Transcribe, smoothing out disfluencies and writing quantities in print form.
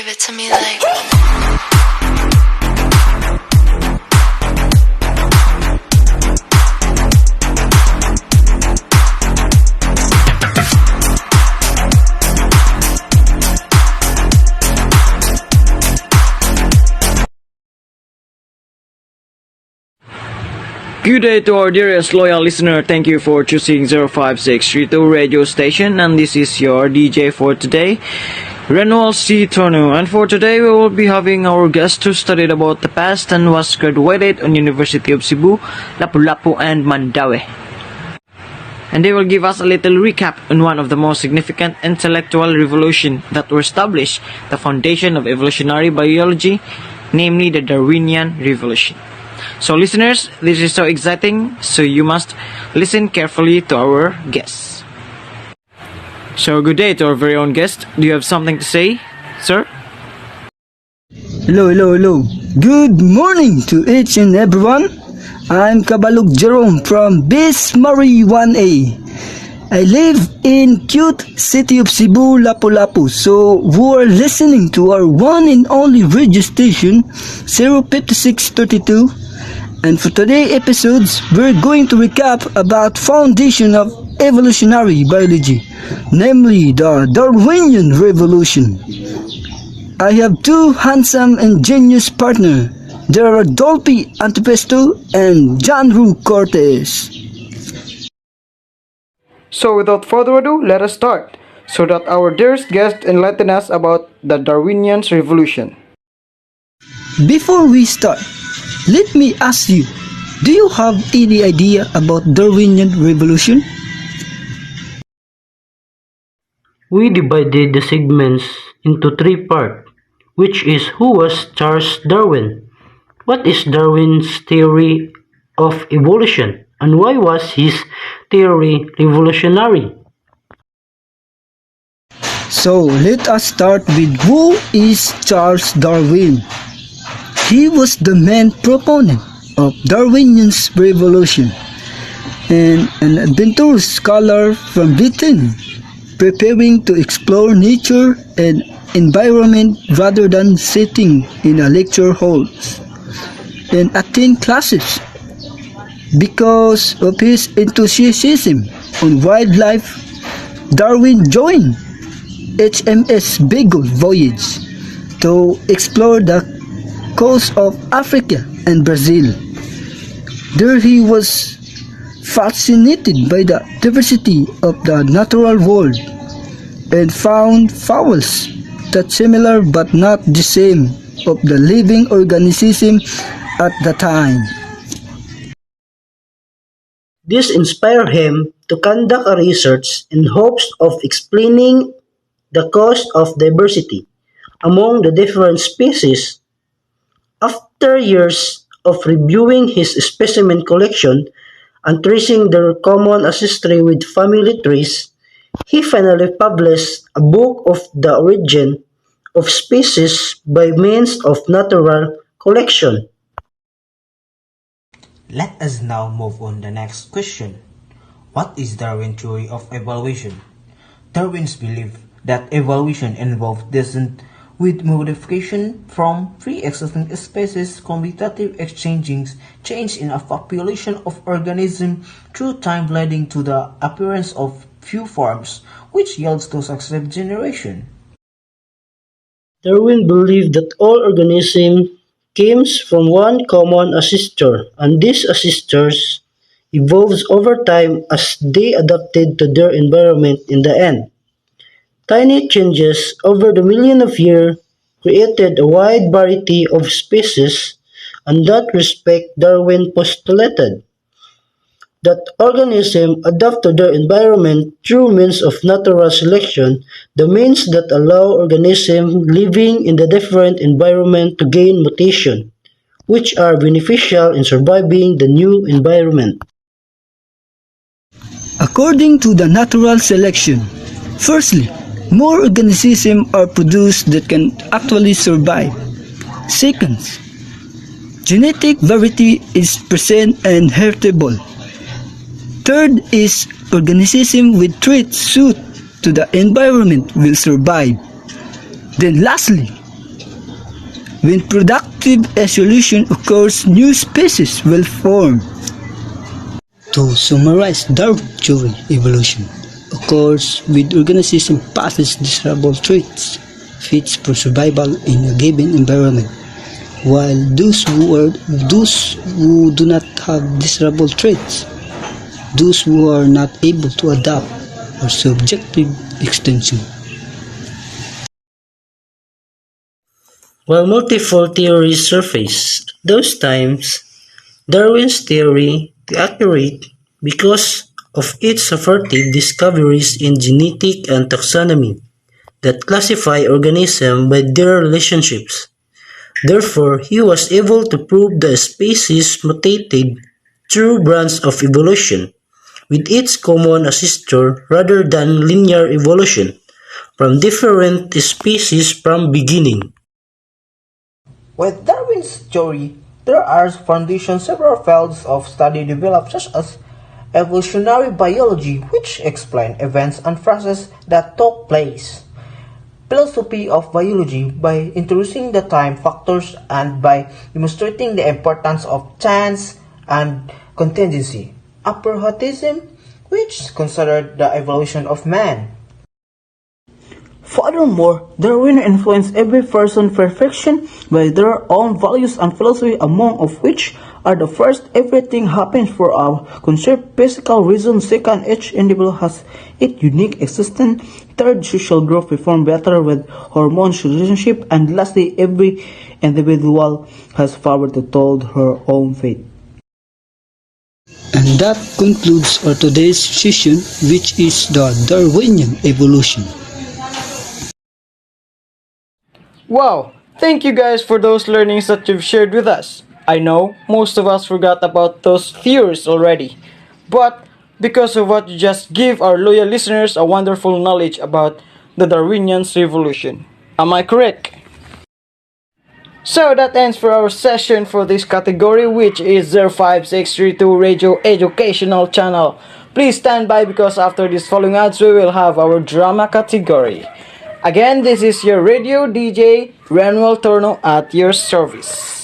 Give it to me like. Good day to our dearest loyal listener. Thank you for choosing 05632 radio station, and this is your DJ for today, Renwal C. Tonu. And for today we will be having our guest who studied about the past and was graduated on University of Cebu, Lapu-Lapu and Mandaue. And they will give us a little recap on one of the most significant intellectual revolutions that were established the foundation of evolutionary biology, namely the Darwinian Revolution. So listeners, this is so exciting, so you must listen carefully to our guests. So good day to our very own guest. Do you have something to say, sir? Hello. Good morning to each and everyone. I'm Kabalog Jerome from Bismari 1A. I live in cute city of Cebu, Lapu-Lapu. So who are listening to our one and only radio station 05632. And for today's episodes, we're going to recap about foundation of evolutionary biology, namely the Darwinian Revolution. I have two handsome and genius partners. There are Dolphy Antipesto and John Rue Cortez. So without further ado, let us start, so that our dearest guest enlighten us about the Darwinian Revolution. Before we start, let me ask you, do you have any idea about Darwinian Revolution? We divided the segments into three parts, which is who was Charles Darwin, what is Darwin's theory of evolution, and why was his theory revolutionary? So let us start with who is Charles Darwin. He was the main proponent of Darwinian's revolution and an adventurous scholar from Britain, preparing to explore nature and environment rather than sitting in a lecture hall and attend classes. Because of his enthusiasm on wildlife, Darwin joined HMS Beagle voyage to explore the coast of Africa and Brazil. There he was fascinated by the diversity of the natural world and found fossils that similar but not the same of the living organism at the time. This inspired him to conduct a research in hopes of explaining the cause of diversity among the different species. After years of reviewing his specimen collection and tracing their common ancestry with family trees, he finally published a book of the origin of species by means of natural collection. Let us now move on to the next question. What is Darwin's theory of evolution? Darwin's belief that evolution involves descent with modification from pre-existing species competitive exchanging change in a population of organisms through time leading to the appearance of few forms, which yields to successive generation. Darwin believed that all organisms came from one common ancestor, and these ancestors evolved over time as they adapted to their environment in the end. Tiny changes over the millions of years created a wide variety of species, and that respect Darwin postulated that organisms adapt to their environment through means of natural selection, the means that allow organisms living in the different environment to gain mutation, which are beneficial in surviving the new environment. According to the natural selection, firstly, more organisms are produced that can actually survive. Second, genetic variety is present and heritable. Third is organisms with traits suited to the environment will survive. Then lastly, When productive evolution occurs, new species will form. To summarize, Darwin theory evolution occurs with organisms possess desirable traits, fits for survival in a given environment, while those who do not have desirable traits, those who are not able to adapt, are subject to extinction. While multiple theories surface, those times, Darwin's theory is accurate because of its affirmative discoveries in genetic and taxonomy that classify organisms by their relationships. Therefore, he was able to prove the species mutated through branches of evolution, with its common ancestor rather than linear evolution from different species from beginning. With Darwin's theory, there are foundations several fields of study developed such as evolutionary biology, which explain events and processes that took place, philosophy of biology by introducing the time factors and by demonstrating the importance of chance and contingency, apriorism, which considered the evolution of man. Furthermore, Darwin influenced every person's perfection by their own values and philosophy, among of which are the first, everything happens for a conserved physical reason; second, each individual has its unique existence; third, social growth perform better with hormones relationship; and lastly, every individual has power to told her own fate. And that concludes our today's session, which is the Darwinian evolution. Wow! Thank you guys for those learnings that you've shared with us. I know most of us forgot about those theories already, but because of what you just give our loyal listeners a wonderful knowledge about the Darwinian revolution. Am I correct? So that ends for our session for this category, which is 05632 Radio Educational Channel. Please stand by because after this following ads we will have our drama category. Again, this is your radio DJ Renuel Torno at your service.